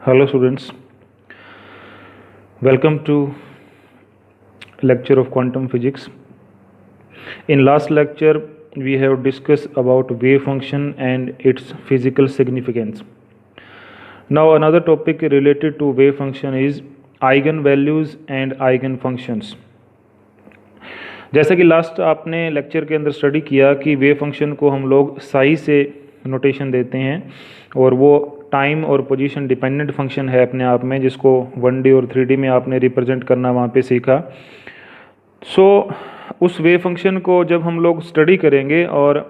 Hello students, welcome to lecture of quantum physics. In last lecture we have discussed about wave function and its physical significance. Now another topic related to wave function is eigenvalues and eigenfunctions. जैसा कि last आपने lecture के अंदर study किया कि wave function को हम लोग साई से नोटेशन देते हैं और वो टाइम और पोजीशन डिपेंडेंट फंक्शन है अपने आप में, जिसको 1D और 3D में आपने रिप्रेजेंट करना वहाँ पे सीखा। उस वेव फंक्शन को जब हम लोग स्टडी करेंगे, और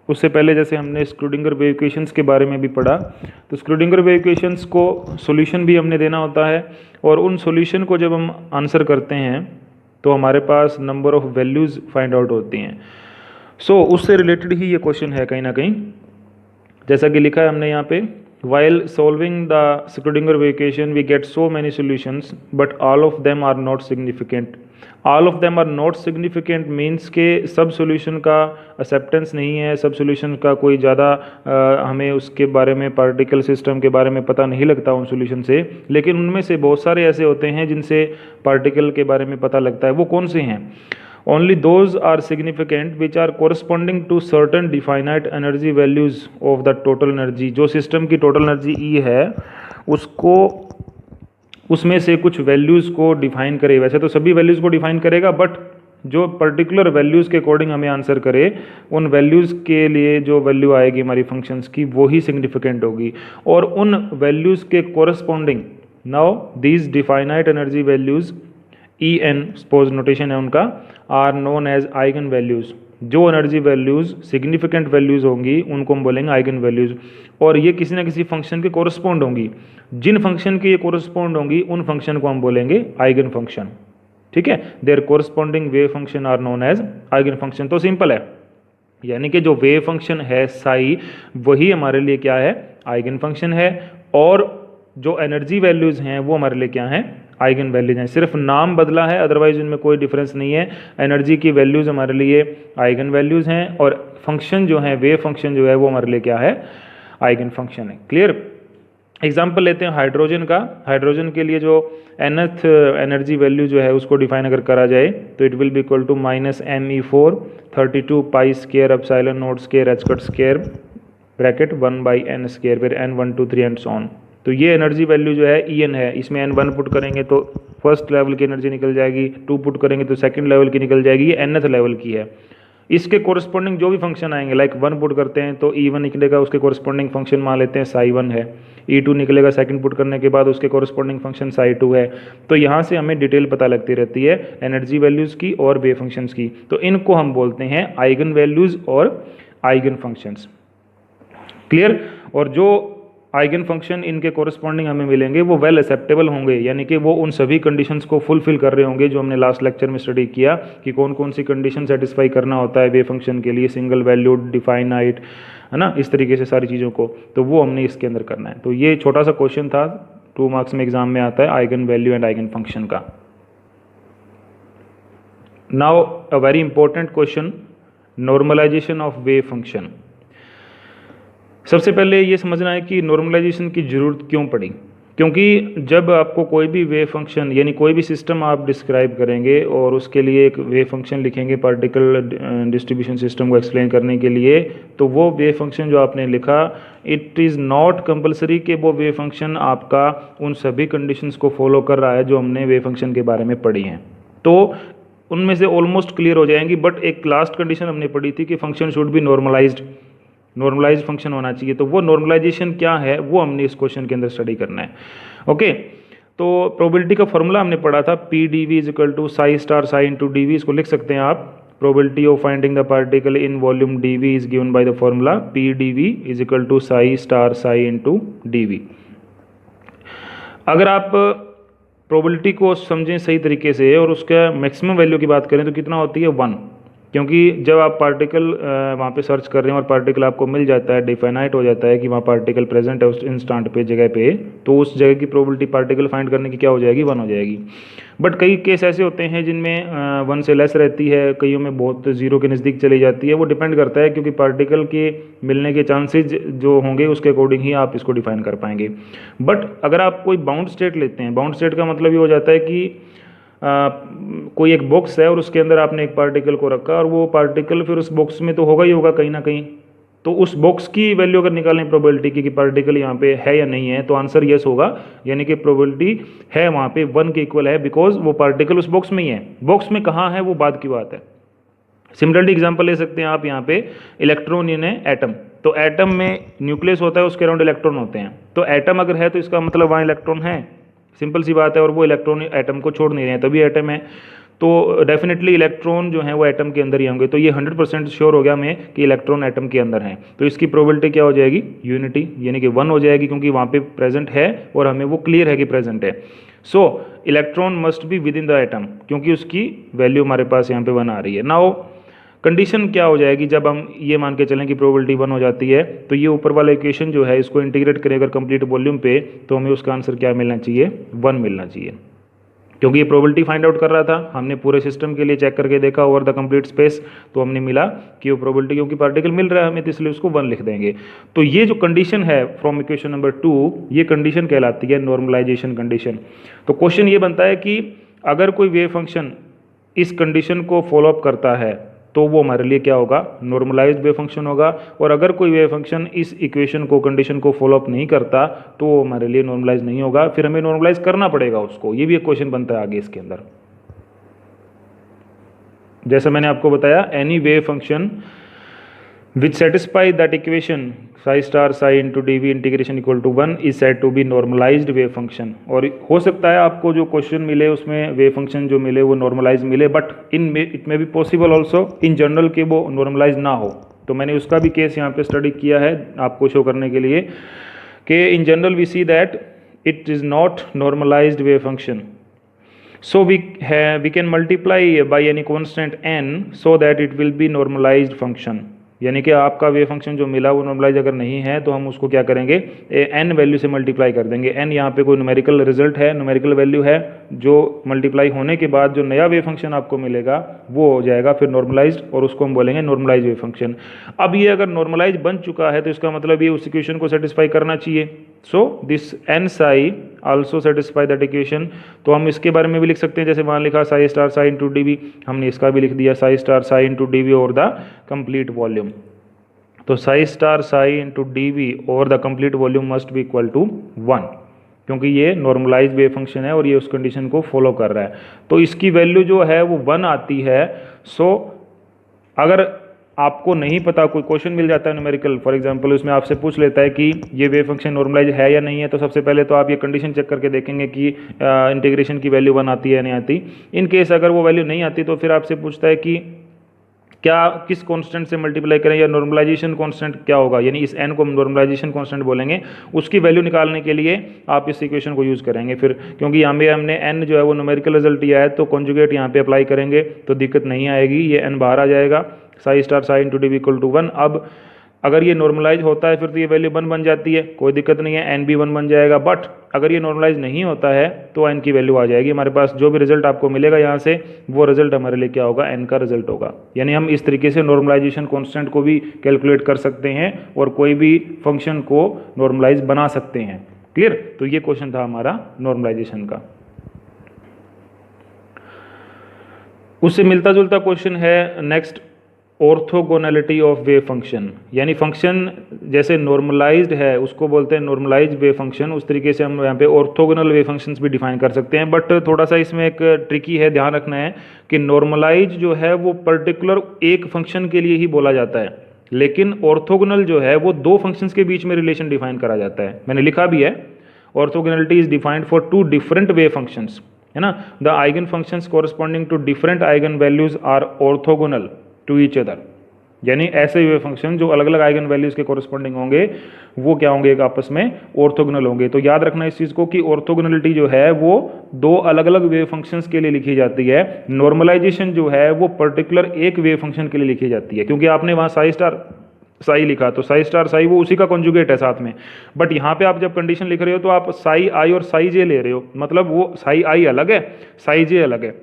उससे पहले जैसे हमने स्क्रूडिंगर वेव इक्वेशंस के बारे में भी पढ़ा, तो स्क्रूडिंगर वेव इक्वेशंस को सॉल्यूशन भी हमने देना होता है, और उन सॉल्यूशन को जब हम आंसर करते हैं तो हमारे पास number of values find out होती हैं। उससे रिलेटेड ही ये क्वेश्चन है कहीं ना कहीं, जैसा कि लिखा है हमने यहाँ पे, while solving the Schrödinger wave equation we get so many solutions but all of them are not significant. All of them are not significant means के सब सॉल्यूशन का एक्सेप्टेंस नहीं है, सब सॉल्यूशन का कोई ज़्यादा हमें उसके बारे में, पार्टिकल सिस्टम के बारे में पता नहीं लगता उन सॉल्यूशन से, लेकिन उनमें से बहुत सारे ऐसे होते हैं जिनसे पार्टिकल के बारे में पता लगता है। वो कौन से हैं? Only those are significant which are corresponding to certain definite energy values of the total energy. जो सिस्टम की टोटल एनर्जी E है उसको, उसमें से कुछ वैल्यूज़ को डिफाइन करे। वैसे तो सभी वैल्यूज़ को डिफाइन करेगा, बट जो पर्टिकुलर वैल्यूज़ के अकॉर्डिंग हमें आंसर करे, उन वैल्यूज़ के लिए जो वैल्यू आएगी हमारी फंक्शंस की वो ही सिग्निफिकेंट होगी। और उन वैल्यूज़ के corresponding, now these definite energy values En suppose notation है उनका, are known as eigen values. जो एनर्जी वैल्यूज़ सिग्निफिकेंट वैल्यूज़ होंगी उनको हम बोलेंगे आइगन वैल्यूज़, और ये किसी ना किसी फंक्शन के कोरस्पॉन्ड होंगी। जिन फंक्शन के ये कोरस्पॉन्ड होंगी उन फंक्शन को हम बोलेंगे आइगन फंक्शन। ठीक है, there corresponding wave function are known as eigen function. तो सिंपल है, यानी कि जो वेव फंक्शन है साई, वही हमारे लिए क्या है? आइगन फंक्शन है, और जो एनर्जी वैल्यूज़ हैं वो हमारे लिए क्या हैं? आइगन वैल्यूज हैं। सिर्फ नाम बदला है, अदरवाइज इनमें कोई डिफरेंस नहीं है। एनर्जी की वैल्यूज़ हमारे लिए आइगन वैल्यूज़ हैं, और फंक्शन जो है, वेव फंक्शन जो है वो हमारे लिए क्या है? आइगन फंक्शन है। क्लियर? एग्जाम्पल लेते हैं हाइड्रोजन का। हाइड्रोजन के लिए जो nth एनर्जी वैल्यू जो है उसको डिफाइन अगर करा जाए तो it will be equal to -me4 32 pi square epsilon not square H cut square bracket 1/n square, फिर n 1 2 3 एंड सो ऑन। तो ये एनर्जी वैल्यू जो है En है, इसमें n1 पुट करेंगे तो फर्स्ट लेवल की एनर्जी निकल जाएगी, 2 पुट करेंगे तो सेकंड लेवल की निकल जाएगी, ये nth लेवल की है। इसके कोरस्पॉन्डिंग जो भी फंक्शन आएंगे, लाइक 1 पुट करते हैं तो E1 निकलेगा, उसके कोरस्पॉन्डिंग फंक्शन मान लेते हैं साई1 है। E2 निकलेगा, सेकंड पुट करने के बाद उसके कोरस्पॉन्डिंग फंक्शन साई2 है। तो यहाँ से हमें डिटेल पता लगती रहती है एनर्जी वैल्यूज़ की और वेव फंक्शंस की। तो इनको हम बोलते हैं आइगन वैल्यूज़ और आइगन फंक्शंस। क्लियर? और जो आइगन फंक्शन इनके कोरस्पॉन्डिंग हमें मिलेंगे वो वेल एक्सेप्टेबल होंगे, यानी कि वो उन सभी कंडीशंस को फुलफिल कर रहे होंगे जो हमने लास्ट लेक्चर में स्टडी किया कि कौन कौन सी कंडीशन सेटिस्फाई करना होता है वेव फंक्शन के लिए, सिंगल वैल्यूड, डिफाइनाइट, है ना, इस तरीके से सारी चीज़ों को, तो वो हमने इसके अंदर करना है। तो ये छोटा सा क्वेश्चन था, 2 मार्क्स में एग्जाम में आता है, eigenvalue and eigenfunction का। Now a very important question, normalisation of wave function. सबसे पहले ये समझना है कि नॉर्मलाइजेशन की ज़रूरत क्यों पड़ी। क्योंकि जब आपको कोई भी वेव फंक्शन, यानी कोई भी सिस्टम आप डिस्क्राइब करेंगे और उसके लिए एक वेव फंक्शन लिखेंगे पार्टिकल डिस्ट्रीब्यूशन सिस्टम को एक्सप्लेन करने के लिए, तो वो वेव फंक्शन जो आपने लिखा, इट इज़ नॉट कंपलसरी कि वो वेव फंक्शन आपका उन सभी कंडीशंस को फॉलो कर रहा है जो हमने वेव फंक्शन के बारे में पढ़ी हैं। तो उनमें से ऑलमोस्ट क्लियर हो जाएंगी, बट एक लास्ट कंडीशन हमने पढ़ी थी कि function should be normalised function होना चाहिए। तो वो नॉर्मलाइजेशन क्या है वो हमने इस क्वेश्चन के अंदर स्टडी करना है। ओके, तो प्रोबेबिलिटी का फॉर्मूला हमने पढ़ा था, PdV equal to psi star psi into dV। इसको लिख सकते हैं आप, probability of finding the particle in volume dV is given by the formula PdV is equal to psi star psi into dV। अगर आप प्रोबेबिलिटी को समझें सही तरीके से और उसका मैक्सिमम वैल्यू की बात करें तो कितना होती है? 1। क्योंकि जब आप पार्टिकल वहाँ पे सर्च कर रहे हैं और पार्टिकल आपको मिल जाता है, डिफाइनाइट हो जाता है कि वहाँ पार्टिकल प्रेजेंट है उस इंस्टांट पे जगह पे, तो उस जगह की प्रोबेबिलिटी पार्टिकल फाइंड करने की क्या हो जाएगी, 1 हो जाएगी। बट कई केस ऐसे होते हैं जिनमें 1 से लेस रहती है, कईयों में बहुत 0 के नज़दीक चली जाती है। वो डिपेंड करता है क्योंकि पार्टिकल के मिलने के चांसेज जो होंगे उसके अकॉर्डिंग ही आप इसको डिफाइन कर पाएंगे। बट अगर आप कोई बाउंड स्टेट लेते हैं, बाउंड स्टेट का मतलब ये हो जाता है कि कोई एक बॉक्स है और उसके अंदर आपने एक पार्टिकल को रखा और वो पार्टिकल फिर उस बॉक्स में तो होगा ही होगा कहीं ना कहीं, तो उस बॉक्स की वैल्यू अगर निकालें प्रोबेबिलिटी की कि पार्टिकल यहाँ पे है या नहीं है, तो आंसर यस होगा, यानी कि प्रोबेबिलिटी है वहाँ पे 1 के इक्वल है, बिकॉज वो पार्टिकल उस बॉक्स में ही है। बॉक्स में कहाँ है वो बाद की बात है। सिमिलरली एग्जांपल ले सकते हैं आप यहाँ पे इलेक्ट्रॉन यानी एटम, तो एटम में न्यूक्लियस होता है, उसके अराउंड इलेक्ट्रॉन होते हैं, तो एटम अगर है तो इसका मतलब वहाँ इलेक्ट्रॉन है, सिंपल सी बात है, और वो इलेक्ट्रॉन एटम को छोड़ नहीं रहे हैं तभी एटम है, तो डेफिनेटली इलेक्ट्रॉन जो है वो एटम के अंदर ही होंगे। तो ये 100% श्योर हो गया मैं कि इलेक्ट्रॉन एटम के अंदर हैं, तो इसकी प्रोबेबिलिटी क्या हो जाएगी, यूनिटी, यानी कि 1 हो जाएगी, क्योंकि वहाँ पे प्रेजेंट है और हमें वो क्लियर है कि प्रेजेंट है। सो electron must be with in the atom, क्योंकि उसकी वैल्यू हमारे पास यहाँ पे 1 आ रही है। नाउ कंडीशन क्या हो जाएगी जब हम ये मान के चलें कि प्रोबेबिलिटी 1 हो जाती है, तो ये ऊपर वाला इक्वेशन जो है इसको इंटीग्रेट करें अगर कंप्लीट वॉल्यूम पे, तो हमें उसका आंसर क्या मिलना चाहिए, 1 मिलना चाहिए, क्योंकि ये प्रोबेबिलिटी फाइंड आउट कर रहा था, हमने पूरे सिस्टम के लिए चेक करके देखा ओवर द कंप्लीट स्पेस, तो हमने मिला कि वो प्रोबेबिलिटी, क्योंकि पार्टिकल मिल रहा है हमें, तो इसलिए उसको 1 लिख देंगे। तो ये जो कंडीशन है फ्रॉम इक्वेशन नंबर 2, ये कंडीशन कहलाती है नॉर्मलाइजेशन कंडीशन। तो क्वेश्चन ये बनता है कि अगर कोई वेव फंक्शन इस कंडीशन को फॉलो अप करता है तो वो हमारे लिए क्या होगा, नॉर्मलाइज्ड वेव फंक्शन होगा, और अगर कोई वेव फंक्शन इस इक्वेशन को, कंडीशन को फॉलो अप नहीं करता तो वो हमारे लिए नॉर्मलाइज नहीं होगा, फिर हमें नॉर्मलाइज करना पड़ेगा उसको। ये भी एक क्वेश्चन बनता है आगे इसके अंदर। जैसा मैंने आपको बताया, any wave function which satisfy that equation psi star psi into dv integration equal to 1 is said to be normalised wave function. और हो सकता है आपको जो क्वेश्चन मिले उसमें वेव फंक्शन जो मिले वो नॉर्मलाइज मिले, but it may be possible also in general कि वो नॉर्मलाइज ना हो। तो मैंने उसका भी केस यहाँ पे स्टडी किया है आपको शो करने के लिए कि in general we see that it is not normalised wave function, so we can multiply by any constant n so that it will be normalized function। यानी कि आपका वेव फंक्शन जो मिला वो नॉर्मलाइज अगर नहीं है तो हम उसको क्या करेंगे, एन वैल्यू से मल्टीप्लाई कर देंगे। एन यहाँ पे कोई न्यूमेरिकल रिजल्ट है, न्यूमेरिकल वैल्यू है, जो मल्टीप्लाई होने के बाद जो नया वेव फंक्शन आपको मिलेगा वो हो जाएगा फिर नॉर्मलाइज्ड, और उसको हम बोलेंगे नॉर्मलाइज वेव फंक्शन। अब ये अगर नॉर्मलाइज बन चुका है तो इसका मतलब ये उस इक्वेशन को सेटिस्फाई करना चाहिए। So this N psi also satisfy that equation. तो हम इसके बारे में भी लिख सकते हैं, जैसे वहाँ लिखा psi star psi into D v, हमने इसका भी लिख दिया psi star psi into D v over the complete volume. तो psi star psi into D v over the complete volume must be equal to 1, क्योंकि ये नॉर्मलाइज वेव फंक्शन है और ये उस कंडीशन को फॉलो कर रहा है। तो इसकी वैल्यू जो है वो 1 आती है। सो अगर आपको नहीं पता, कोई क्वेश्चन मिल जाता है न्यूमेरिकल फॉर एग्जांपल, उसमें आपसे पूछ लेता है कि ये वेव फंक्शन नॉर्मलाइज है या नहीं है, तो सबसे पहले तो आप ये कंडीशन चेक करके देखेंगे कि इंटीग्रेशन की वैल्यू 1 आती है या नहीं आती। इन केस अगर वो वैल्यू नहीं आती तो फिर आपसे पूछता है कि क्या किस कांस्टेंट से मल्टीप्लाई करें, या नॉर्मलाइजेशन कांस्टेंट क्या होगा, यानी इस n को हम नॉर्मलाइजेशन कांस्टेंट बोलेंगे। उसकी वैल्यू निकालने के लिए आप इस इक्वेशन को यूज़ करेंगे फिर, क्योंकि यहाँ पे हमने n जो है वो न्यूमेरिकल रिजल्ट दिया है, तो कॉन्जुगेट यहाँ पे अप्लाई करेंगे तो दिक्कत नहीं आएगी, ये n बाहर आ जाएगा, psi star psi into D V equal to 1। अब अगर ये नॉर्मलाइज होता है फिर तो ये वैल्यू 1 बन जाती है, कोई दिक्कत नहीं है, n भी 1 बन जाएगा। बट अगर ये नॉर्मलाइज नहीं होता है तो n की वैल्यू आ जाएगी हमारे पास। जो भी रिजल्ट आपको मिलेगा यहाँ से वो रिजल्ट हमारे लिए क्या होगा, n का रिजल्ट होगा। यानी हम इस तरीके से नॉर्मलाइजेशन कांस्टेंट को भी कैलकुलेट कर सकते हैं और कोई भी फंक्शन को नॉर्मलाइज बना सकते हैं। क्लियर? तो ये क्वेश्चन था हमारा नॉर्मलाइजेशन का। उससे मिलता जुलता क्वेश्चन है next, orthogonality of wave function. यानी फंक्शन जैसे नॉर्मलाइज्ड है उसको बोलते हैं नॉर्मलाइज्ड वेव फंक्शन, उस तरीके से हम यहाँ पे ऑर्थोगोनल वेव फंक्शंस भी डिफाइन कर सकते हैं। बट थोड़ा सा इसमें एक ट्रिकी है, ध्यान रखना है कि नॉर्मलाइज जो है वो पर्टिकुलर एक फंक्शन के लिए ही बोला जाता है, लेकिन ऑर्थोगोनल जो है वो 2 फंक्शंस के बीच में रिलेशन डिफाइन करा जाता है। मैंने लिखा भी है, orthogonality is defined for 2 different wave functions, है ना। The eigen functions corresponding to different eigen values are orthogonal to each other. यानी ऐसे वेव फंक्शन जो अलग अलग आइगन वैल्यूज के कॉरस्पॉन्डिंग होंगे वो क्या होंगे, एक आपस में ऑर्थोगोनल होंगे। तो याद रखना इस चीज़ को कि ऑर्थोगोनलिटी जो है वो दो अलग अलग वेव फंक्शंस के लिए लिखी जाती है, नॉर्मलाइजेशन जो है वो पर्टिकुलर एक वेव फंक्शन के लिए लिखी जाती है। क्योंकि आपने वहाँ साई स्टार साई लिखा तो साई स्टार साई वो उसी का कॉन्जुगेट है साथ में, बट यहाँ पे आप जब कंडीशन लिख रहे हो तो आप साई आई और साई जे ले रहे हो, मतलब वो साई आई अलग है साई जे अलग है।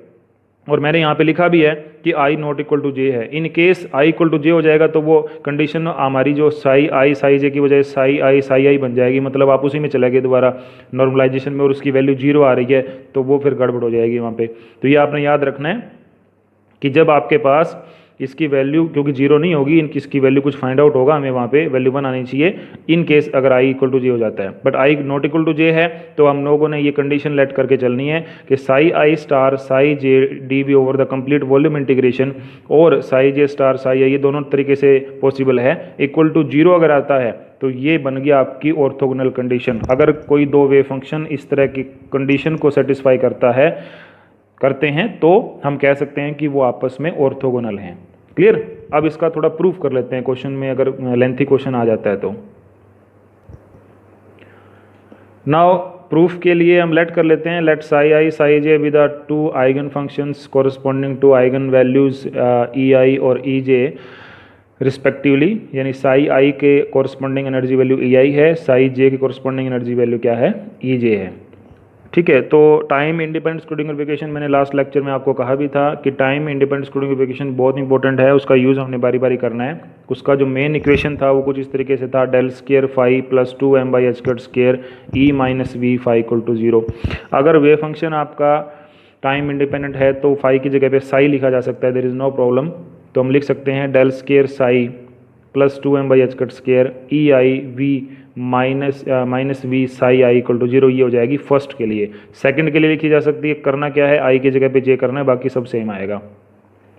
और मैंने यहाँ पे लिखा भी है कि i not equal to j है। In case i equal to j हो जाएगा तो वो कंडीशन हमारी जो साई आई साई जे की बजाय साई आई बन जाएगी, मतलब आप उसी में चले गए दोबारा नॉर्मलाइजेशन में और उसकी वैल्यू जीरो आ रही है तो वो फिर गड़बड़ हो जाएगी वहाँ पे। तो ये आपने याद रखना है कि जब आपके पास इसकी वैल्यू, क्योंकि जीरो नहीं होगी, इनकी इसकी वैल्यू कुछ फाइंड आउट होगा, हमें वहाँ पे वैल्यू 1 आनी चाहिए इन केस अगर आई इक्वल टू जे हो जाता है। But i not equal to j है तो हम लोगों ने ये कंडीशन लेट करके चलनी है कि psi I star psi J D v over the complete volume integration और psi j star psi i, ये दोनों तरीके से पॉसिबल है। इक्वल टू जीरो अगर आता है तो ये बन गया आपकी ऑर्थोगोनल कंडीशन। अगर कोई दो वेव फंक्शन इस तरह की कंडीशन को सेटिस्फाई करते हैं तो हम कह सकते हैं कि वो आपस में ऑर्थोगोनल हैं। क्लियर। अब इसका थोड़ा प्रूफ कर लेते हैं क्वेश्चन में, अगर लेंथी क्वेश्चन आ जाता है तो। नाउ प्रूफ के लिए हम लेट कर लेते हैं, let psi i psi j with the two eigen functions corresponding to eigenvalues e i और ई जे रिस्पेक्टिवली, यानी साई आई के corresponding energy value e i है, साई जे के कॉरस्पॉन्डिंग एनर्जी वैल्यू क्या है, ई जे है। ठीक है। तो टाइम इंडिपेंडेंट स्क्रूडिंग्रिफिकेशन मैंने लास्ट लेक्चर में आपको कहा भी था कि टाइम इंडिपेंडेंट स्क्रूडिंग्रिफिकेशन बहुत इंपॉर्टेंट है, उसका यूज़ हमने बारी बारी करना है। उसका जो मेन इक्वेशन था वो कुछ इस तरीके से था, del square phi plus 2m/h square E minus V phi equal to 0। अगर वेव फंक्शन आपका टाइम इंडिपेंडेंट है तो फाई की जगह पे साई लिखा जा सकता है, देयर इज़ नो प्रॉब्लम। तो हम लिख सकते हैं del square psi plus 2m/h square E I V minus V psi I equal to 0, ये हो जाएगी फर्स्ट के लिए। सेकंड के लिए लिखी जा सकती है, करना क्या है, आई की जगह पे जे करना है, बाकी सब सेम आएगा।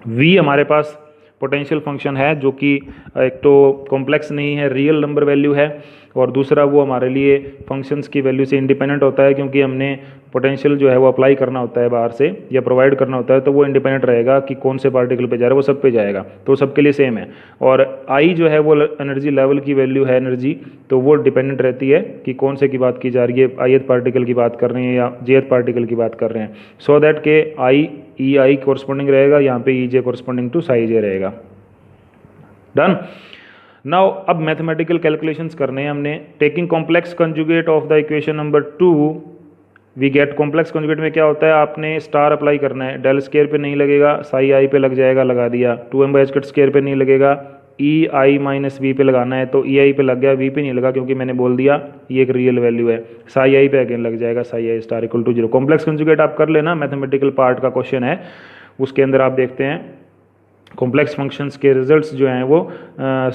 वी हमारे पास पोटेंशियल फंक्शन है जो कि एक तो कॉम्प्लेक्स नहीं है, रियल नंबर वैल्यू है, और दूसरा वो हमारे लिए फंक्शंस की वैल्यू से इंडिपेंडेंट होता है, क्योंकि हमने पोटेंशियल जो है वो अप्लाई करना होता है बाहर से या प्रोवाइड करना होता है, तो वो इंडिपेंडेंट रहेगा कि कौन से पार्टिकल पे जा रहा है, वो सब पे जाएगा, तो सबके लिए सेम है। और आई जो है वो एनर्जी लेवल की वैल्यू है एनर्जी, तो वो डिपेंडेंट रहती है कि कौन से की बात की जा रही है, ith पार्टिकल की बात कर रहे हैं या jth पार्टिकल की बात कर रहे हैं। सो दैट के आई ई आई कॉरस्पॉन्डिंग रहेगा, यहाँ पे E J corresponding to psi J रहेगा। डन। नाउ अब मैथमेटिकल कैलकुलेशंस करने हैं हमने। Taking complex conjugate of the equation number 2 we get, complex conjugate में क्या होता है, आपने स्टार अप्लाई करना है, डेल स्केयर पे नहीं लगेगा, साई आई पे लग जाएगा, लगा दिया। 2m/h स्केयर पे नहीं लगेगा, ई आई माइनस वी पे लगाना है, तो ई आई पे लग गया, वी पे नहीं लगा क्योंकि मैंने बोल दिया ये एक रियल वैल्यू है। साई आई पे अगेन लग जाएगा, psi I star equal to 0। Complex conjugate आप कर लेना, मैथमेटिकल पार्ट का क्वेश्चन है, उसके अंदर आप देखते हैं कॉम्प्लेक्स फंक्शंस के रिजल्ट्स जो हैं वो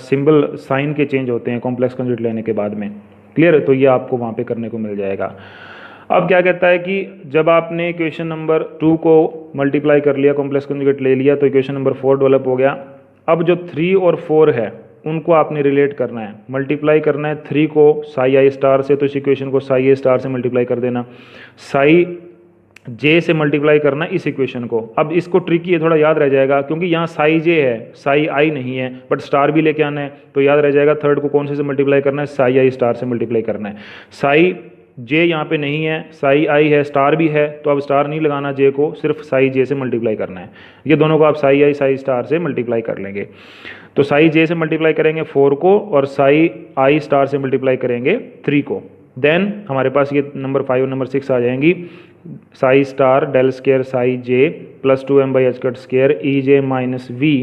सिंबल साइन के चेंज होते हैं कॉम्प्लेक्स कंजुगेट लेने के बाद में। क्लियर। तो ये आपको वहाँ पे करने को मिल जाएगा। अब क्या कहता है कि जब आपने इक्वेशन नंबर 2 को मल्टीप्लाई कर लिया, कॉम्प्लेक्स कंजुगेट ले लिया, तो इक्वेशन नंबर 4 डेवलप हो गया। अब जो 3 और 4 है उनको आपने रिलेट करना है, मल्टीप्लाई करना है 3 को साई आई स्टार से, तो इस इक्वेशन को साई आई स्टार से मल्टीप्लाई कर देना, साई जे से मल्टीप्लाई करना इस इक्वेशन को। अब इसको ट्रिकी है, थोड़ा याद रह जाएगा, क्योंकि यहाँ साई जे है साई आई नहीं है, बट स्टार भी लेके आना है, तो याद रह जाएगा थर्ड को कौन से मल्टीप्लाई करना है, साई आई स्टार से मल्टीप्लाई करना है। साई जे यहाँ पे नहीं है, साई आई है, स्टार भी है, तो अब स्टार नहीं लगाना जे को, सिर्फ साई जे से मल्टीप्लाई करना है। ये दोनों को आप साई आई साई स्टार से मल्टीप्लाई कर लेंगे, तो साई जे से मल्टीप्लाई करेंगे 4 को और साई आई स्टार से मल्टीप्लाई करेंगे 3 को। देन हमारे पास ये नंबर 5 और नंबर 6 आ जाएंगी, psi star del square psi J plus 2m/h square E J minus V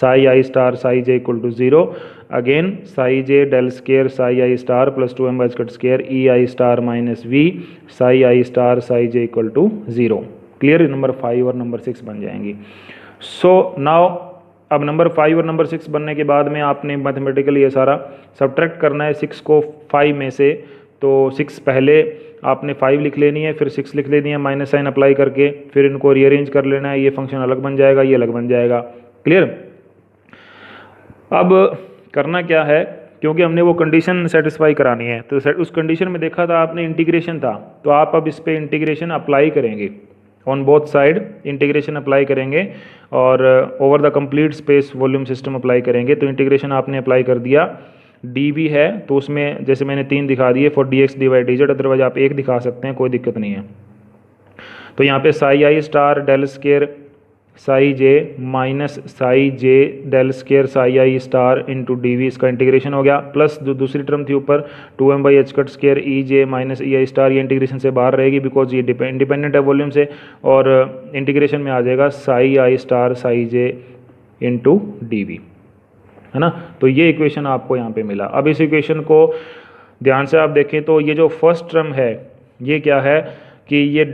psi I star psi J equal to 0, again psi J del square psi I star plus 2m/h square E I star minus V psi I star psi J equal to 0। Clear. Number 5 और number 6 बन जाएंगी। So now अब number 5 और number 6 बनने के बाद में आपने मैथमेटिकली ये सारा सब्ट्रैक्ट करना है 6 को 5 में से, तो 6 पहले आपने 5 लिख लेनी है, फिर 6 लिख लेनी है माइनस साइन अप्लाई करके, फिर इनको रीअरेंज कर लेना है, ये फंक्शन अलग बन जाएगा, ये अलग बन जाएगा। क्लियर। अब करना क्या है, क्योंकि हमने वो कंडीशन सेटिस्फाई करानी है, तो उस कंडीशन में देखा था आपने इंटीग्रेशन था, तो आप अब इस पर इंटीग्रेशन अप्लाई करेंगे। On both side integration apply करेंगे और over the complete space volume system apply करेंगे। तो इंटीग्रेशन आपने अप्लाई कर दिया, डी भी है तो उसमें जैसे मैंने 3 दिखा दिए for D X D Y D Z, otherwise आप 1 दिखा सकते हैं, कोई दिक्कत नहीं है। तो यहाँ पे साई आई star del square psi j minus psi जे डेल स्केयर साई आई स्टार इंटू डी वी, इसका इंटीग्रेशन हो गया, प्लस जो दूसरी टर्म थी ऊपर 2m by H cut square E J minus E I star, ये इंटीग्रेशन से बाहर रहेगी बिकॉज ये इंडिपेंडेंट है वॉल्यूम से, और इंटीग्रेशन में आ जाएगा साई आई star psi j into D v, है ना। तो ये इक्वेशन आपको यहाँ पे मिला। अब इस इक्वेशन को ध्यान से आप देखें तो ये जो फर्स्ट टर्म है ये क्या है कि ये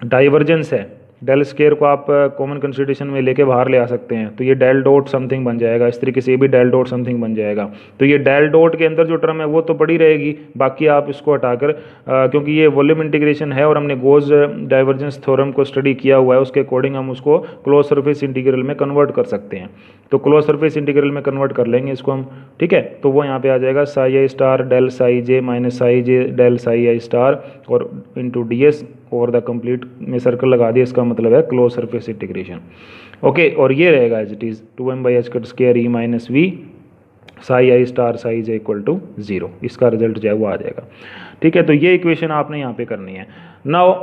डाइवर्जेंस है। डेल स्केयर को आप कॉमन कंसिडरेशन में लेके बाहर ले आ सकते हैं, तो ये डेल डॉट समथिंग बन जाएगा, इस तरीके से ये भी डेल डॉट समथिंग बन जाएगा। तो ये डेल डॉट के अंदर जो टर्म है वो तो पड़ी रहेगी, बाकी आप इसको हटाकर क्योंकि ये वॉल्यूम इंटीग्रेशन है और हमने गोज डाइवर्जेंस थ्योरम को स्टडी किया हुआ है, उसके अकॉर्डिंग हम उसको क्लोज सरफेस इंटीग्रल में कन्वर्ट कर सकते हैं। तो क्लोज सरफेस इंटीग्रल में कन्वर्ट कर लेंगे इसको हम, ठीक है। तो वो यहाँ पे आ जाएगा साई आई star del psi j minus psi जे डेल साई आई स्टार और into D S over the complete में सर्कल लगा दिया, इसका मतलब है क्लोज सरफेस इंटीग्रेशन। ओके, और ये रहेगा as it is 2m by H cut square E minus V psi I star psi J equal to 0, इसका रिजल्ट जो है वो आ जाएगा, ठीक है। तो ये इक्वेशन आपने यहाँ पे करनी है। नाउ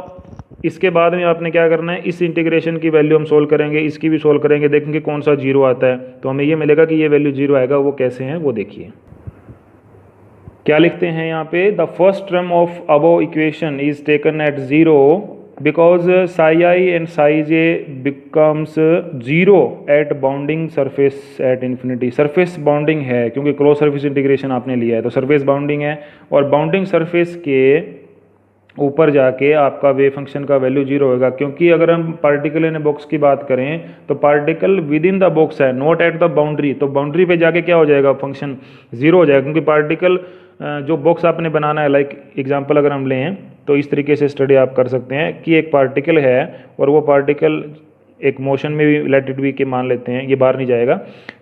इसके बाद में आपने क्या करना है, इस इंटीग्रेशन की वैल्यू हम सोल्व करेंगे, इसकी भी सोल्व करेंगे, देखेंगे कौन सा 0 आता है। तो हमें ये मिलेगा कि ये वैल्यू 0 आएगा, वो कैसे हैं वो देखिए। क्या लिखते हैं यहाँ पे, the first term of above equation is taken at 0 because psi I and psi J becomes 0 at bounding surface at infinity. Surface bounding है क्योंकि क्लोज सरफेस इंटीग्रेशन आपने लिया है, तो सरफेस बाउंडिंग है और बाउंडिंग सरफेस के ऊपर जाके आपका वेव फंक्शन का वैल्यू 0 होगा। क्योंकि अगर हम पार्टिकल इन बॉक्स की बात करें तो particle with in the box है, नॉट एट द बाउंड्री, तो बाउंड्री पे जाके क्या हो जाएगा, फंक्शन 0 हो जाएगा। क्योंकि पार्टिकल जो बॉक्स आपने बनाना है, लाइक एग्जांपल अगर हम लें तो इस तरीके से स्टडी आप कर सकते हैं कि एक पार्टिकल है और वो पार्टिकल एक मोशन में भी लेट इट बी के मान लेते हैं, ये बाहर नहीं जाएगा,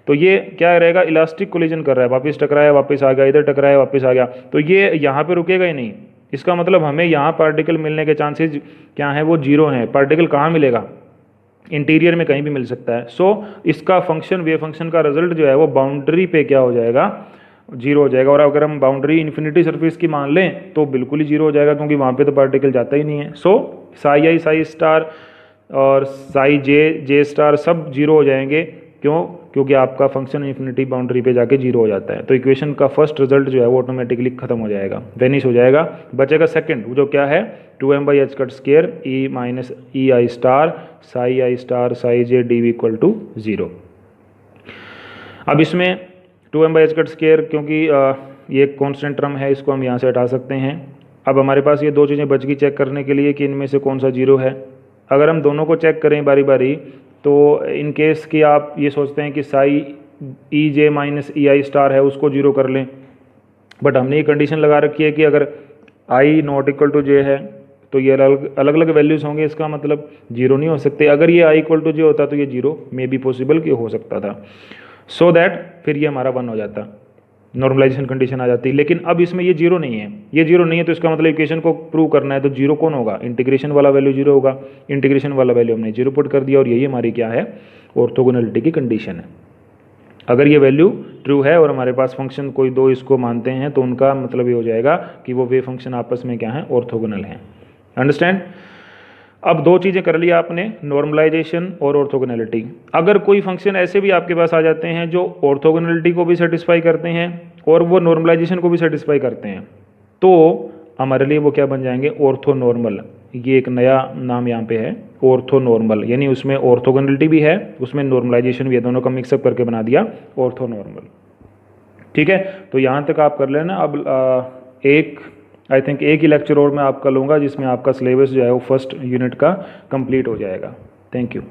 तो ये क्या रहेगा, इलास्टिक कोलिजन कर रहा है, वापस टकराया वापस आ गया, इधर टकराया वापस आ गया, तो ये यहाँ पे रुकेगा ही नहीं। इसका मतलब हमें यहाँ पार्टिकल मिलने के चांसेस क्या हैं, वो 0 हैं। पार्टिकल कहाँ मिलेगा, इंटीरियर में कहीं भी मिल सकता है। सो इसका फंक्शन वेव फंक्शन का रिजल्ट जो है वो बाउंड्री पे क्या हो जाएगा, 0 हो जाएगा। और अगर हम बाउंड्री इन्फिनिटी सरफेस की मान लें तो बिल्कुल ही 0 हो जाएगा, क्योंकि वहाँ पे तो पार्टिकल जाता ही नहीं है। सो साई आई साई स्टार और साई जे जे स्टार सब 0 हो जाएंगे। क्यों, क्योंकि आपका फंक्शन इन्फिनिटी बाउंड्री पे जाके 0 हो जाता है। तो इक्वेशन का फर्स्ट रिजल्ट जो है वो ऑटोमेटिकली खत्म हो जाएगा, वेनिश हो जाएगा। बचेगा सेकंड, जो क्या है 2m by H cut square E minus E I star psi J D V equal to 0। अब इसमें 2m by H cut square क्योंकि ये एक कॉन्स्टेंट टर्म है, इसको हम यहाँ से हटा सकते हैं। अब हमारे पास ये 2 चीज़ें बच गई चेक करने के लिए कि इनमें से कौन सा 0 है। अगर हम दोनों को चेक करें बारी बारी तो इन केस कि आप ये सोचते हैं कि साई ई जे माइनस ई आई स्टार है उसको 0 कर लें, बट हमने ये कंडीशन लगा रखी है कि अगर आई नॉट इक्वल टू जे है तो ये अलग अलग वैल्यूज़ होंगे, इसका मतलब 0 नहीं हो सकते। अगर ये आई इक्वल टू जे होता तो ये 0 मे बी पॉसिबल कि हो सकता था, सो दैट फिर ये हमारा 1 हो जाता, नॉर्मलाइजेशन कंडीशन आ जाती। लेकिन अब इसमें ये 0 नहीं है, ये 0 नहीं है, तो इसका मतलब इक्वेशन को प्रूव करना है तो 0 कौन होगा, इंटीग्रेशन वाला वैल्यू 0 होगा। इंटीग्रेशन वाला वैल्यू हमने 0 पुट कर दिया और यही हमारी क्या है, ऑर्थोगोनलिटी की कंडीशन है। अगर ये वैल्यू ट्रू है और हमारे पास फंक्शन कोई 2 इसको मानते हैं तो उनका मतलब ये हो जाएगा कि वो वेव फंक्शन आपस में क्या है, ऑर्थोगोनल हैं। अंडरस्टैंड। अब 2 चीज़ें कर लिया आपने, नॉर्मलाइजेशन और ऑर्थोगोनलिटी। अगर कोई फंक्शन ऐसे भी आपके पास आ जाते हैं जो ऑर्थोगोनलिटी को भी सेटिस्फाई करते हैं और वो नॉर्मलाइजेशन को भी सेटिस्फाई करते हैं, तो हमारे लिए वो क्या बन जाएंगे, ऑर्थोनॉर्मल। ये एक नया नाम यहाँ पे है, ऑर्थोनॉर्मल, यानी उसमें ऑर्थोगोनलिटी भी है, उसमें नॉर्मलाइजेशन भी है, दोनों का मिक्सअप करके बना दिया ऑर्थोनॉर्मल। ठीक है, तो यहाँ तक आप कर लेना। अब आई थिंक एक ही लेक्चर और मैं आपका लूँगा जिसमें आपका सिलेबस जो है वो फर्स्ट यूनिट का कंप्लीट हो जाएगा। Thank you.